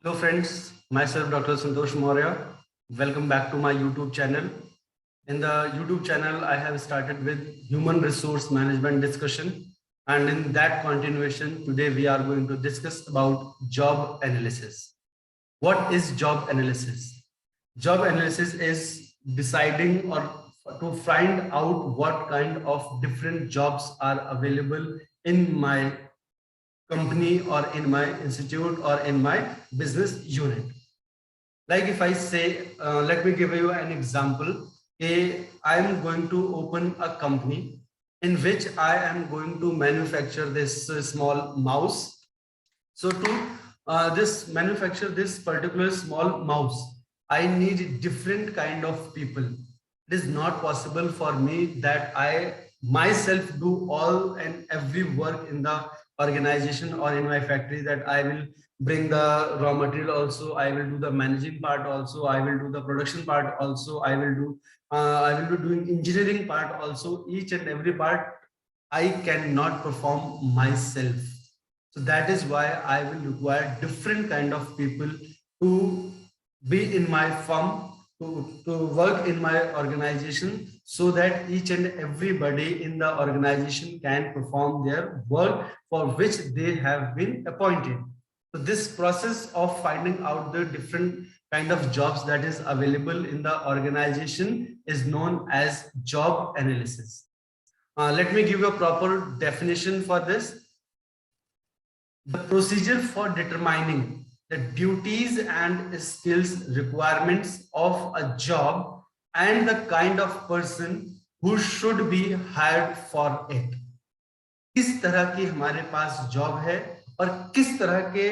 Hello friends, myself Dr. Santosh Maurya. Welcome back to my YouTube channel. In the YouTube channel, I have started with human resource management discussion. And in that continuation, today we are going to discuss about job analysis. What is job analysis? Job analysis is deciding or to find out what kind of different jobs are available in my company or in my institute or in my business unit. Like if I say, let me give you an example. I am going to open a company in which I am going to manufacture this small mouse. So to this manufacture this particular small mouse, I need different kind of people. It is not possible for me that I myself do all and every work in the organization or in my factory, that I will bring the raw material also, I will do the managing part also, I will do the production part also, I will be doing engineering part also. Each and every part I cannot perform myself. So that is why I will require different kind of people to be in my firm, to work in my organization, so that each and everybody in the organization can perform their work for which they have been appointed. So this process of finding out the different kind of jobs that is available in the organization is known as job analysis. Let me give you a proper definition for this. The procedure for determining the duties and skills requirements of a job and the kind of person who should be hired for it. किस तरह की हमारे पास job है और किस तरह के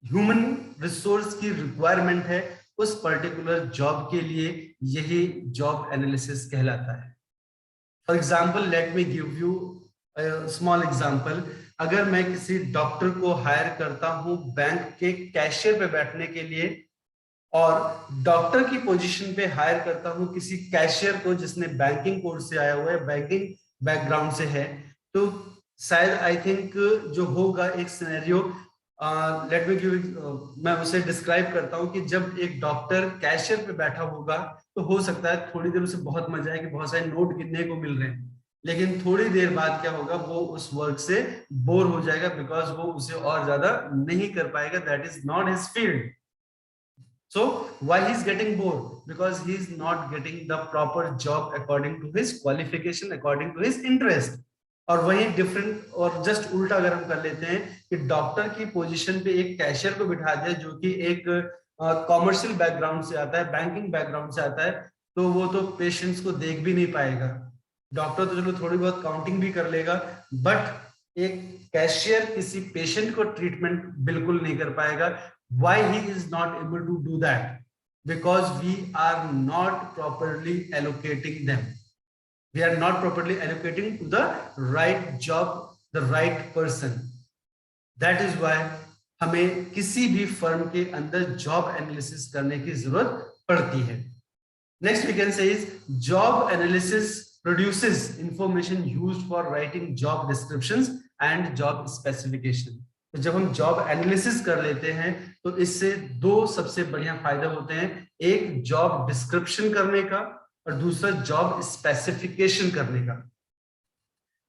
human resource की रिक्वायरमेंट है उस पर्टिकुलर जॉब के लिए, यही जॉब एनालिसिस कहलाता है. For example, let me give you small example. अगर मैं किसी डॉक्टर को हायर करता हूं बैंक के कैशियर पे बैठने के लिए, और डॉक्टर की पोजीशन पे हायर करता हूं किसी कैशियर को जिसने बैंकिंग कोर्स से आया हुआ है, बैंकिंग बैकग्राउंड से है, तो शायद आई थिंक जो होगा एक सिनेरियो, लेट मी गिव, मैं उसे डिस्क्राइब करता हूं कि जब एक डॉक्टर कैशियर पे बैठा होगा तो हो सकता है थोड़ी देर उसे बहुत मजा आए कि बहुत सारे नोट गिनने को मिल रहे हैं, लेकिन थोड़ी देर बाद क्या होगा, वो उस वर्क से बोर हो जाएगा, बिकॉज वो उसे और ज्यादा नहीं कर पाएगा. That is not his field. So why he's getting bored? Because he's not getting the proper job according to his qualification, according to his interest. और वही डिफरेंट और जस्ट उल्टा अगर हम कर लेते हैं कि डॉक्टर की पोजीशन पे एक कैशियर को बिठा दिया जो कि एक कॉमर्शियल बैकग्राउंड से आता है, बैंकिंग बैकग्राउंड से आता है, तो वो तो पेशेंट्स को देख भी नहीं पाएगा. डॉक्टर तो चलो थोड़ी बहुत काउंटिंग भी कर लेगा, बट एक कैशियर किसी पेशेंट को ट्रीटमेंट बिल्कुल नहीं कर पाएगा. Why he is not able to do that? Because we are not properly allocating them. We are not properly allocating to the right job, the right person. That is why हमें किसी भी firm के अंदर job analysis करने की जरूरत पड़ती है. Next we can say is job analysis produces information used for writing job descriptions and job specification. तो जब हम जॉब एनालिसिस कर लेते हैं तो इससे दो सबसे बढ़िया फायदे होते हैं. एक जॉब डिस्क्रिप्शन करने का और दूसरा जॉब स्पेसिफिकेशन करने का.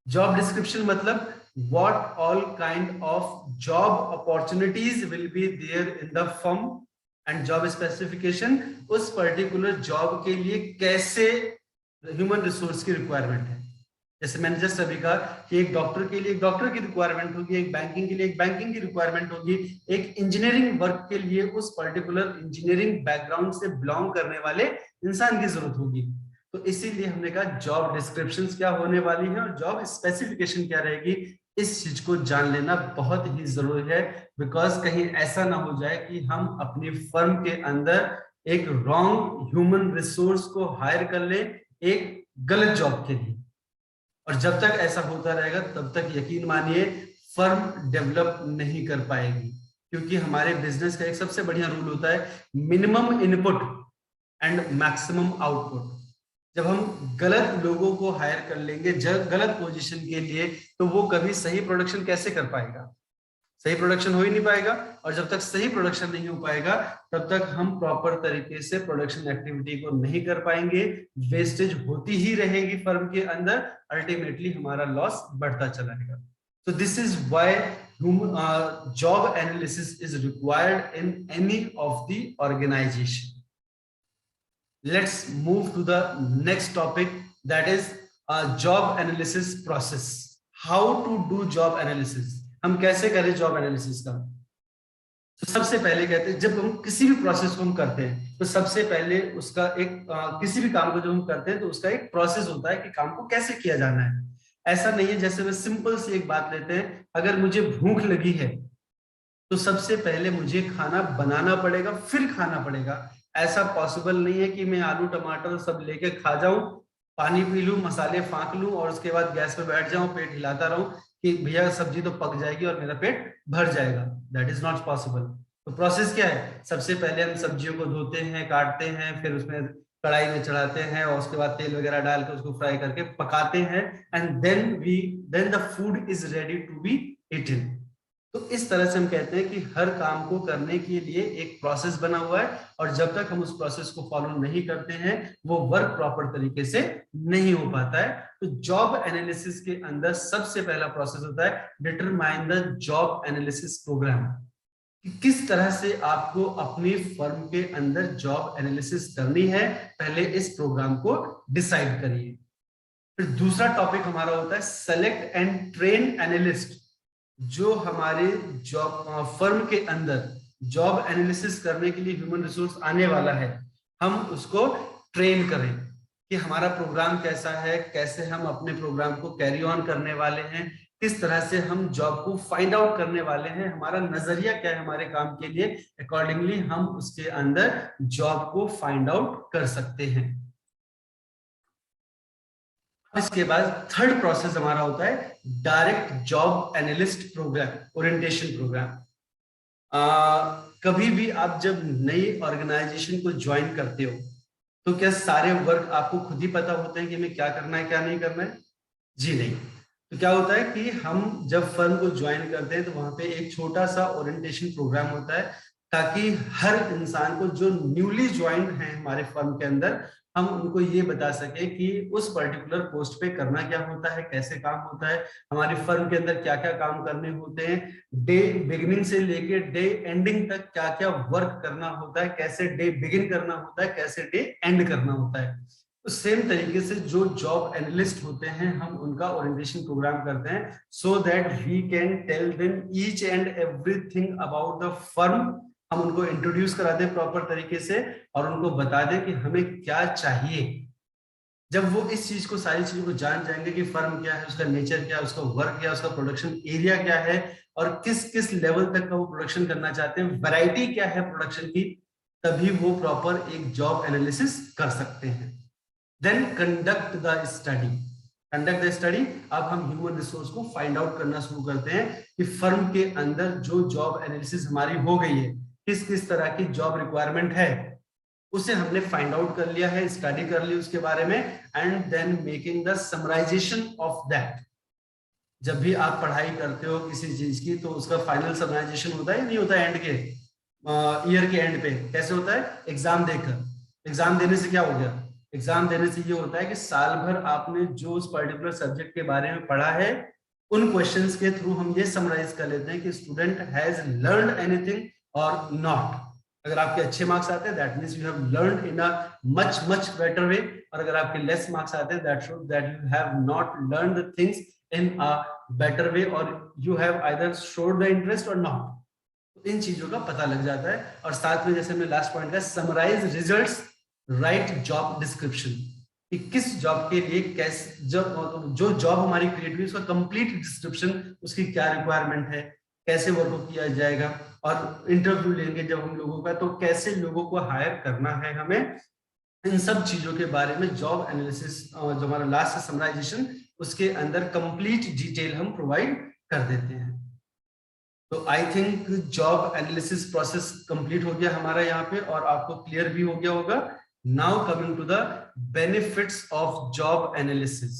जॉब डिस्क्रिप्शन मतलब what all kind of job opportunities will be there in the firm, and job specification उस पर्टिकुलर जॉब के लिए कैसे ह्यूमन रिसोर्स की रिक्वायरमेंट है. जैसे मैंने जस्ट अभी कहा कि एक डॉक्टर के लिए एक डॉक्टर की रिक्वायरमेंट होगी, एक बैंकिंग के लिए एक बैंकिंग की रिक्वायरमेंट होगी, एक इंजीनियरिंग वर्क के लिए उस पर्टिकुलर इंजीनियरिंग बैकग्राउंड से बिलोंग करने वाले इंसान की जरूरत होगी. तो इसीलिए हमने कहा जॉब डिस्क्रिप्शंस क्या होने वाली है और जॉब स्पेसिफिकेशन क्या रहेगी. इस चीज को जान लेना बहुत ही जरूरी है, बिकॉज कहीं ऐसा ना हो जाए कि हम अपनी फर्म के अंदर एक रॉन्ग ह्यूमन रिसोर्स को हायर कर ले एक गलत जॉब के लिए. और जब तक ऐसा होता रहेगा तब तक यकीन मानिए फर्म डेवलप नहीं कर पाएगी, क्योंकि हमारे बिजनेस का एक सबसे बढ़िया रूल होता है minimum input and maximum output. जब हम गलत लोगों को हायर कर लेंगे गलत पोजीशन के लिए, तो वो कभी सही प्रोडक्शन कैसे कर पाएगा. सही प्रोडक्शन हो ही नहीं पाएगा, और जब तक सही प्रोडक्शन नहीं हो पाएगा तब तक हम प्रॉपर तरीके से प्रोडक्शन एक्टिविटी को नहीं कर पाएंगे, वेस्टेज होती ही रहेगी फर्म के अंदर, अल्टीमेटली हमारा लॉस बढ़ता चलाएगा। तो this is why job analysis is required in any of the organization. Let's move to the next topic, that is job analysis process. How to do job analysis? हम कैसे करें job analysis का? तो सबसे पहले कहते हैं, जब हम किसी भी प्रोसेस को हम करते हैं तो सबसे पहले उसका एक किसी भी काम को जब हम करते हैं तो उसका एक प्रोसेस होता है कि काम को कैसे किया जाना है। ऐसा नहीं है, जैसे मैं सिंपल सी एक बात लेते हैं, अगर मुझे भूख लगी है तो सबसे पहले मुझे खाना बनाना पड़ेगा फिर खाना पड़ेगा। ऐसा पॉसिबल नहीं है कि मैं आलू टमाटर सब लेके खा जाऊं, पानी पी लूं, मसाले फाँक लूं और उसके बाद गैस पे बैठ जाऊं, पेट हिलाता रहूं कि भैया सब्जी तो पक जाएगी और मेरा पेट भर जाएगा। That is not possible. तो प्रोसेस क्या है? सबसे पहले हम सब्जियों को धोते हैं, काटते हैं, फिर उसमें कढ़ाई में चढ़ाते हैं और उसके बाद तेल वगैरह डाल के उसको फ्राई करके पकाते हैं, and then the food is ready to be eaten. तो इस तरह से हम कहते हैं कि हर काम को करने के लिए एक प्रोसेस बना हुआ है, और जब तक हम उस प्रोसेस को फॉलो नहीं करते हैं वो वर्क प्रॉपर तरीके से नहीं हो पाता है। तो जॉब एनालिसिस के अंदर सबसे पहला प्रोसेस होता है determine the job analysis program. किस तरह से आपको अपनी फर्म के अंदर जॉब एनालिसिस करनी है, पहले इस प्रोग्राम को डिसाइड करिए। फिर दूसरा टॉपिक हमारा होता है सेलेक्ट एंड ट्रेन एनालिस्ट। जो हमारे जॉब फर्म के अंदर जॉब एनालिसिस करने के लिए ह्यूमन रिसोर्स आने वाला है, हम उसको ट्रेन करें कि हमारा प्रोग्राम कैसा है, कैसे हम अपने प्रोग्राम को कैरी ऑन करने वाले हैं, किस तरह से हम जॉब को फाइंड आउट करने वाले हैं, हमारा नजरिया क्या है हमारे काम के लिए, अकॉर्डिंगली हम उसके अंदर जॉब को फाइंड आउट कर सकते हैं। इसके बाद थर्ड प्रोसेस हमारा होता है direct job analyst program, orientation program. कभी भी आप जब नई ऑर्गेनाइजेशन को ज्वाइन करते हो तो क्या सारे वर्क आपको खुद ही पता होते हैं कि हमें क्या करना है क्या नहीं करना है? जी नहीं। तो क्या होता है कि हम जब फर्म को ज्वाइन करते हैं तो वहां पे एक छोटा सा ओरिएंटेशन प्रोग्राम होता है, ताकि हर इंसान को जो न्यूली ज्वाइंड है हमारे फर्म के अंदर, हम उनको ये बता सके कि उस पर्टिकुलर पोस्ट पे करना क्या होता है, कैसे काम होता है, हमारी फर्म के अंदर क्या क्या काम करने होते हैं, डे बिगिनिंग से लेके डे एंडिंग तक क्या क्या वर्क करना होता है, कैसे डे बिगिन करना होता है, कैसे डे एंड करना होता है। तो सेम तरीके से जो जॉब एनालिस्ट होते हैं हम उनका ओरिएंटेशन प्रोग्राम करते हैं, so that we can tell them each and everything about the firm. हम उनको इंट्रोड्यूस करा दें प्रॉपर तरीके से और उनको बता दें कि हमें क्या चाहिए। जब वो इस चीज को, सारी चीजों को जान जाएंगे कि फर्म क्या है, उसका नेचर क्या है, उसका वर्क क्या है, उसका प्रोडक्शन एरिया क्या है और किस किस लेवल तक का वो प्रोडक्शन करना चाहते हैं, वैरायटी क्या है प्रोडक्शन की, तभी वो प्रॉपर एक जॉब एनालिसिस कर सकते हैं। Then conduct the study. Conduct the study, अब हम ह्यूमन रिसोर्स को फाइंड आउट करना शुरू करते हैं कि फर्म के अंदर जो जॉब एनालिसिस हमारी हो गई है, किस किस तरह की जॉब रिक्वायरमेंट है, उसे हमने फाइंड आउट कर लिया है, स्टडी कर ली उसके बारे में, and then making the summarization of that. जब भी आप पढ़ाई करते हो किसी चीज की तो उसका फाइनल समराइजेशन होता है नहीं होता है, एंड के ईयर के एंड पे कैसे होता है? एग्जाम देकर। एग्जाम देने से क्या हो गया? एग्जाम देने से ये होता है कि साल भर आपने जो उस पर्टिकुलर सब्जेक्ट के बारे में पढ़ा है, उन क्वेश्चंस के थ्रू हम ये समराइज कर लेते हैं कि स्टूडेंट हैज लर्नड एनीथिंग और नॉट। अगर आपके अच्छे मार्क्स आते हैं that means you have learned in a much much better way, और अगर आपके लेस मार्क्स आते हैं that shows that you have not learned the things in a better way, और you have either showed the interest और not. इन चीजों का पता लग जाता है। और साथ में जैसे हमने लास्ट पॉइंट का summarize results, right job description, कि किस जॉब के लिए कैसे जो जॉब हमारी क्रिएट हुई उसका कंप्लीट डिस्क्रिप्शन, उसकी क्या रिक्वायरमेंट है, कैसे वर्क किया जाएगा, और इंटरव्यू लेंगे जब हम लोगों का तो कैसे लोगों को हायर करना है हमें, इन सब चीजों के बारे में जॉब एनालिसिस जो हमारा लास्ट समराइजेशन, उसके अंदर कंप्लीट डिटेल हम प्रोवाइड कर देते हैं। तो I think job analysis process complete हो गया हमारा यहाँ पे और आपको क्लियर भी हो गया होगा। Now coming to the benefits of job analysis.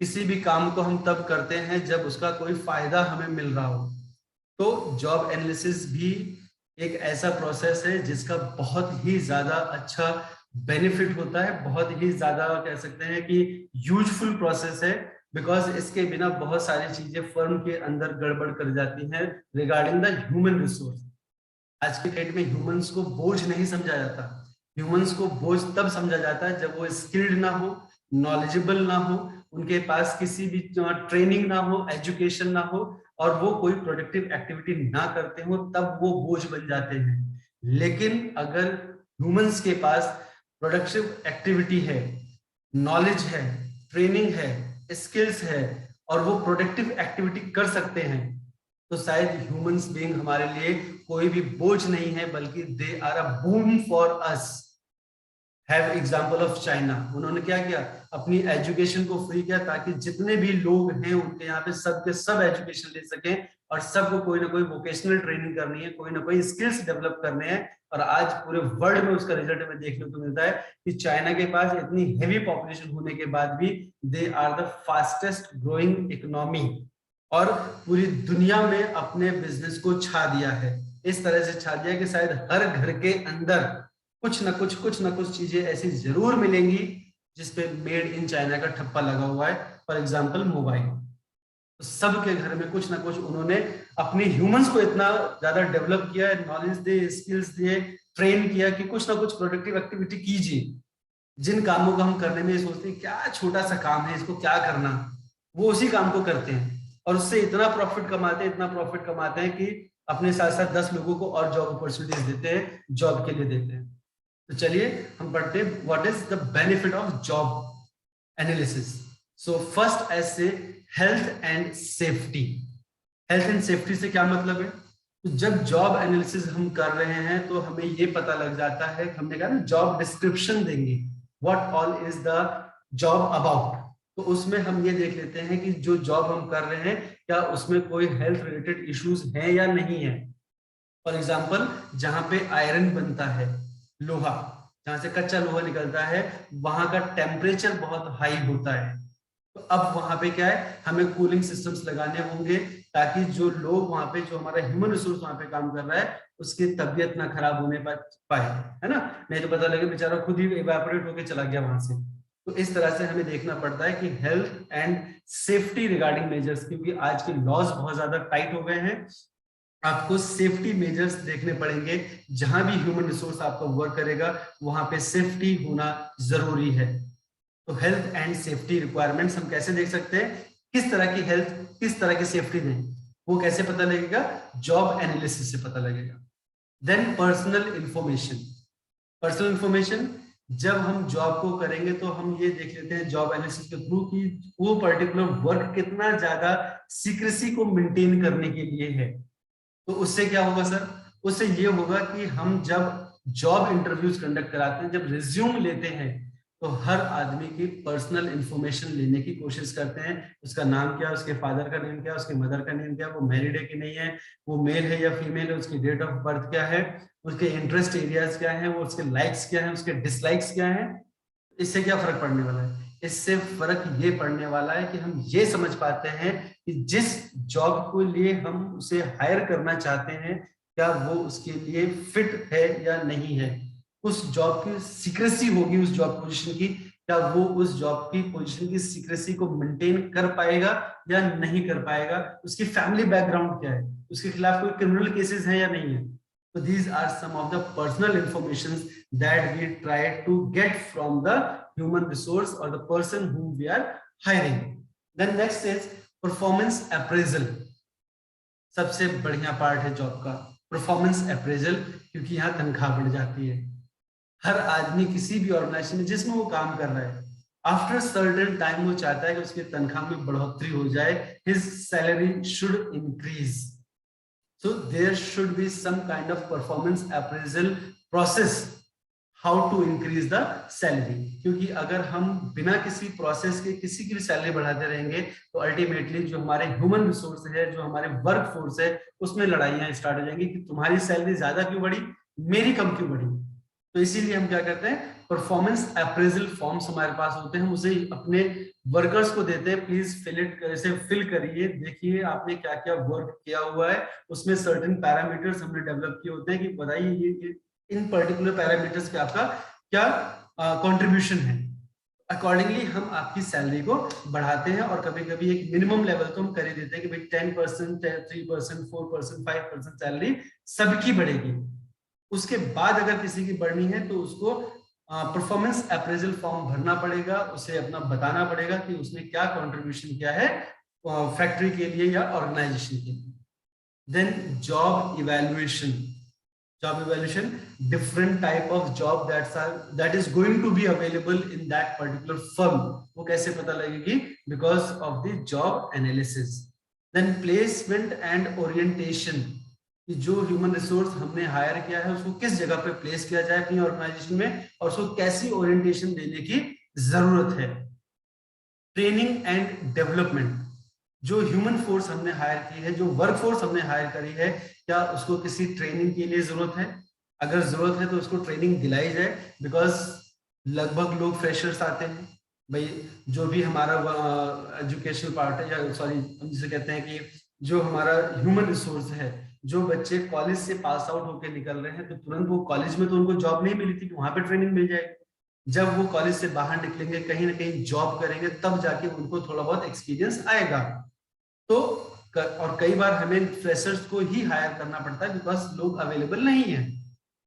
किसी भी काम को हम तब करते हैं जब उसका कोई फायदा हमें मिल रहा हो। तो जॉब एनालिसिस भी एक ऐसा प्रोसेस है जिसका बहुत ही ज्यादा अच्छा बेनिफिट होता है, बहुत ही ज्यादा कह सकते हैं कि यूजफुल प्रोसेस है, बिकॉज इसके बिना बहुत सारी चीजें फर्म के अंदर गड़बड़ कर जाती हैं रिगार्डिंग द ह्यूमन रिसोर्स। आज के डेट में ह्यूमंस को बोझ नहीं समझा जाता। ह्यूमंस को बोझ तब समझा जाता है जब वो स्किल्ड ना हो, नॉलेजेबल ना हो, उनके पास किसी भी ट्रेनिंग ना हो, एजुकेशन ना हो, और वो कोई प्रोडक्टिव एक्टिविटी ना करते हो, तब वो बोझ बन जाते हैं। लेकिन अगर ह्यूमंस के पास प्रोडक्टिव एक्टिविटी है, नॉलेज है, ट्रेनिंग है, स्किल्स है, और वो प्रोडक्टिव एक्टिविटी कर सकते हैं, तो शायद ह्यूमंस बीइंग हमारे लिए कोई भी बोझ नहीं है, बल्कि they are a boom for us. Have example of China, उन्होंने क्या किया, अपनी एजुकेशन को फ्री किया ताकि जितने भी लोग हैं उनके यहाँ पे सब के सब एजुकेशन ले सकें, और सबको कोई ना कोई वोकेशनल ट्रेनिंग करनी है, कोई ना कोई स्किल्स डेवलप करने हैं। और आज पूरे वर्ल्ड में उसका रिजल्ट हमें देखने को मिलता है कि चाइना के पास इतनी हेवी पॉपुलेशन होने के बाद भी they are the fastest growing economy, और पूरी दुनिया में अपने बिजनेस को छा दिया है। इस तरह से छा दिया कि शायद हर घर के अंदर कुछ ना कुछ चीजें ऐसी जरूर मिलेंगी जिसपे मेड इन चाइना का ठप्पा लगा हुआ है। फॉर एग्जांपल मोबाइल, तो सबके घर में कुछ ना कुछ उन्होंने अपने ह्यूमंस को इतना ज्यादा डेवलप किया है, नॉलेज दिए, स्किल्स दिए, ट्रेन किया कि कुछ ना कुछ प्रोडक्टिव एक्टिविटी कीजिए। जिन कामों को हम करने में सोचते हैं क्या छोटा सा काम है, इसको क्या करना, वो उसी काम को करते हैं और उससे इतना प्रॉफिट कमाते हैं, इतना प्रॉफिट कमाते हैं कि अपने साथ साथ 10 लोगों को और जॉब अपॉर्चुनिटीज देते हैं, जॉब के लिए देते हैं। तो चलिए हम पढ़ते हैं what is the benefit of job analysis. So first as से health and safety. Health and safety से क्या मतलब है? तो जब जॉब एनालिसिस हम कर रहे हैं तो हमें ये पता लग जाता है, हमने कहा ना जॉब डिस्क्रिप्शन देंगे, what all is the job about. तो उसमें हम ये देख लेते हैं कि जो जॉब हम कर रहे हैं क्या उसमें कोई हेल्थ रिलेटेड इश्यूज हैं या नहीं है। फॉर एग्जाम्पल जहां पे आयरन बनता है, लोहा, जहां से कच्चा लोहा निकलता है, वहां का टेम्परेचर बहुत हाई होता है। तो अब वहां पे क्या है, हमें कूलिंग सिस्टम्स लगाने होंगे ताकि जो लोग वहां पे, जो हमारा ह्यूमन रिसोर्स वहां पे काम कर रहा है, उसकी तबीयत ना खराब होने पाए, है ना। नहीं तो पता लगे बेचारा खुद ही इवेपोरेट होके चला गया वहां से। तो इस तरह से हमें देखना पड़ता है कि health and safety regarding measures, क्योंकि आज के लॉज बहुत ज्यादा टाइट हो गए हैं, आपको सेफ्टी मेजर्स देखने पड़ेंगे। जहां भी ह्यूमन रिसोर्स आपका वर्क करेगा वहां पे सेफ्टी होना जरूरी है। तो हेल्थ एंड सेफ्टी रिक्वायरमेंट्स हम कैसे देख सकते हैं, किस तरह की हेल्थ, किस तरह की सेफ्टी दें, वो कैसे पता लगेगा, जॉब एनालिसिस से पता लगेगा। Then personal information. Personal information जब हम जॉब को करेंगे तो हम ये देख लेते हैं जॉब एनालिसिस के थ्रू कि वो पर्टिकुलर वर्क कितना ज्यादा सीक्रेसी को मेंटेन करने के लिए है। तो उससे क्या होगा सर, उससे ये होगा कि हम जब जॉब इंटरव्यूज कंडक्ट कराते हैं, जब रिज्यूम लेते हैं, तो हर आदमी की पर्सनल इंफॉर्मेशन लेने की कोशिश करते हैं। उसका नाम क्या, उसके फादर का नेम क्या, उसके मदर का नेम क्या, वो मैरिड है कि नहीं है, वो मेल है या फीमेल है, उसकी डेट ऑफ बर्थ क्या है, उसके इंटरेस्ट एरियाज क्या है, वो उसके लाइक्स क्या है, उसके डिसलाइक्स क्या है। इससे क्या फर्क पड़ने वाला है? इससे फर्क ये पड़ने वाला है कि हम ये समझ पाते हैं कि जिस जॉब को लिए हम उसे हायर करना चाहते हैं, क्या वो उसके लिए फिट है या नहीं है। उस जॉब की सीक्रेसी होगी, उस जॉब पोजीशन की, क्या वो उस जॉब की पोजीशन की सीक्रेसी को मेंटेन कर पाएगा या नहीं कर पाएगा, उसकी फैमिली बैकग्राउंड क्या है, उसके खिलाफ कोई क्रिमिनल केसेस है या नहीं है। So these are some of the personal informations that we try to get from the human resource or the person whom we are hiring. Then next is performance appraisal. सबसे बढ़िया part है job का performance appraisal, क्योंकि यहाँ तनख्वाह बढ़ जाती है। हर आदमी किसी भी ऑर्गेनाइजेशन में जिसमें वो काम कर रहा है, आफ्टर सर्टेन टाइम वो चाहता है कि उसकी तनख्वाह में बढ़ोतरी हो जाए, his salary should increase. So there should be some kind of performance appraisal process how to increase the salary, क्योंकि अगर हम बिना किसी प्रोसेस के किसी की भी सैलरी बढ़ाते रहेंगे तो अल्टीमेटली जो हमारे ह्यूमन रिसोर्स है, जो हमारे वर्क फोर्स है, उसमें लड़ाइयां स्टार्ट हो जाएंगी कि तुम्हारी सैलरी ज्यादा क्यों बढ़ी, मेरी कम क्यों बढ़ी। तो इसीलिए हम क्या करते हैं, परफॉर्मेंस अप्रेजल फॉर्म्स हमारे पास होते हैं, हम उसे अपने वर्कर्स को देते हैं, प्लीज फिल करिए, देखिए आपने क्या क्या वर्क किया हुआ है, उसमें सर्टेन पैरामीटर्स हमने डेवलप किए होते हैं कि बताइए ये इन पर्टिकुलर पैरामीटर्स पे आपका क्या कंट्रीब्यूशन है। अकॉर्डिंगली हम आपकी सैलरी को बढ़ाते हैं, और कभी कभी एक मिनिमम लेवल तो हम कर ही देते हैं कि भाई 10%, 3%, 4%, 5% सैलरी सबकी बढ़ेगी। उसके बाद अगर किसी की बढ़नी है तो उसको परफॉर्मेंस अप्रेजल फॉर्म भरना पड़ेगा, उसे अपना बताना पड़ेगा कि उसने क्या कंट्रीब्यूशन किया है फैक्ट्री के लिए या ऑर्गेनाइजेशन के लिए। Then job evaluation, different type of job that is going to be available in that particular firm, वो कैसे पता लगेगी? Because of the job analysis. Then placement and orientation, कि जो ह्यूमन रिसोर्स हमने हायर किया है उसको किस जगह पे प्लेस किया जाए अपनी ऑर्गेनाइजेशन में, और उसको कैसी ओरिएंटेशन देने की जरूरत है। ट्रेनिंग एंड डेवलपमेंट, जो ह्यूमन फोर्स हमने हायर की है, जो वर्क फोर्स हमने हायर करी है, क्या उसको किसी ट्रेनिंग के लिए जरूरत है? अगर जरूरत है तो उसको ट्रेनिंग दिलाई जाए, बिकॉज लगभग लोग फ्रेशर्स आते हैं भाई, जो भी हमारा एजुकेशनल पार्ट है, या सॉरी हम जिसे कहते हैं कि जो हमारा ह्यूमन रिसोर्स है, जो बच्चे कॉलेज से पास आउट होकर निकल रहे हैं तो तुरंत वो कॉलेज में तो उनको जॉब नहीं मिली थी कि वहां पे ट्रेनिंग मिल जाएगी। जब वो कॉलेज से बाहर निकलेंगे, कहीं ना कहीं जॉब करेंगे, तब जाके उनको थोड़ा बहुत एक्सपीरियंस आएगा। तो और कई बार हमें फ्रेशर्स को ही हायर करना पड़ता है बिकॉज लोग अवेलेबल नहीं है।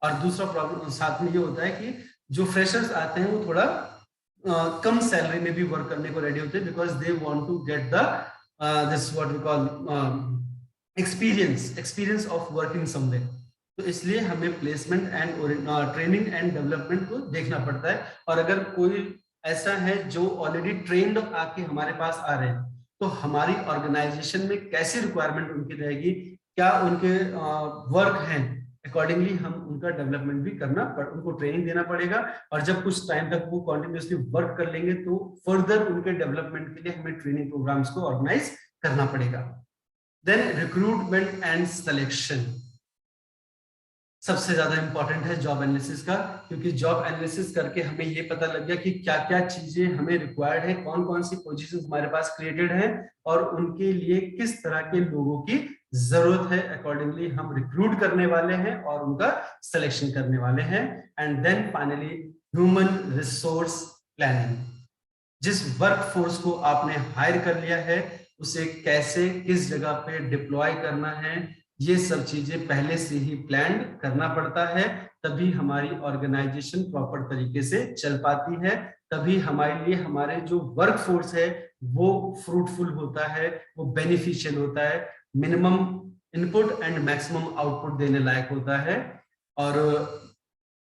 और दूसरा प्रॉब्लम साथ में ये होता है कि जो फ्रेशर्स आते हैं वो थोड़ा कम सैलरी में भी वर्क करने को रेडी होते हैं, because they want to get the this what we call experience of working somewhere. तो इसलिए हमें placement and training and development को देखना पड़ता है। और अगर कोई ऐसा है जो ऑलरेडी ट्रेंड आके हमारे पास आ रहे हैं, तो हमारी ऑर्गेनाइजेशन में कैसी रिक्वायरमेंट उनकी रहेगी, क्या उनके वर्क हैं, अकॉर्डिंगली हम उनका डेवलपमेंट भी उनको ट्रेनिंग देना पड़ेगा। और जब कुछ टाइम तक वो कॉन्टिन्यूसली वर्क कर लेंगे तो फर्दर उनके डेवलपमेंट के लिए हमें ट्रेनिंग प्रोग्राम्स को ऑर्गेनाइज करना पड़ेगा। देन रिक्रूटमेंट एंड सिलेक्शन सबसे ज्यादा इंपॉर्टेंट है जॉब एनालिसिस का, क्योंकि जॉब एनालिसिस करके हमें ये पता लग गया कि क्या क्या चीजें हमें रिक्वायर्ड है, कौन कौन सी पोजीशंस हमारे पास क्रिएटेड है, और उनके लिए किस तरह के लोगों की जरूरत है। अकॉर्डिंगली हम रिक्रूट करने वाले हैं और उनका सिलेक्शन करने वाले हैं। And then finally human resource planning, जिस वर्क फोर्स को आपने हायर कर लिया है उसे कैसे किस जगह पे डिप्लॉय करना है, ये सब चीजें पहले से ही प्लान करना पड़ता है। तभी हमारी ऑर्गेनाइजेशन प्रॉपर तरीके से चल पाती है, तभी हमारे लिए हमारे जो वर्क फोर्स है वो फ्रूटफुल होता है, वो बेनिफिशियल होता है, minimum input and maximum output देने लायक होता है। और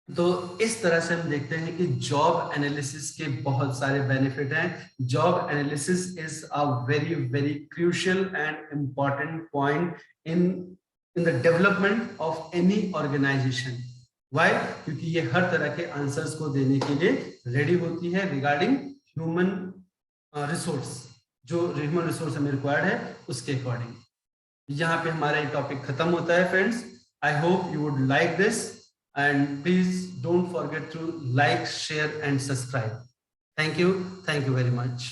तो इस तरह से हम देखते हैं कि जॉब एनालिसिस के बहुत सारे बेनिफिट हैं। Job analysis is a very very crucial and important point in the development of any organization. Why? क्योंकि ये हर तरह के आंसर्स को देने के लिए रेडी होती है रिगार्डिंग ह्यूमन रिसोर्स, जो ह्यूमन रिसोर्स हमें रिक्वायर्ड है उसके अकॉर्डिंग। यहाँ पे हमारा ये टॉपिक खत्म होता है friends. I hope you would like this, and please don't forget to like, share and subscribe. Thank you very much.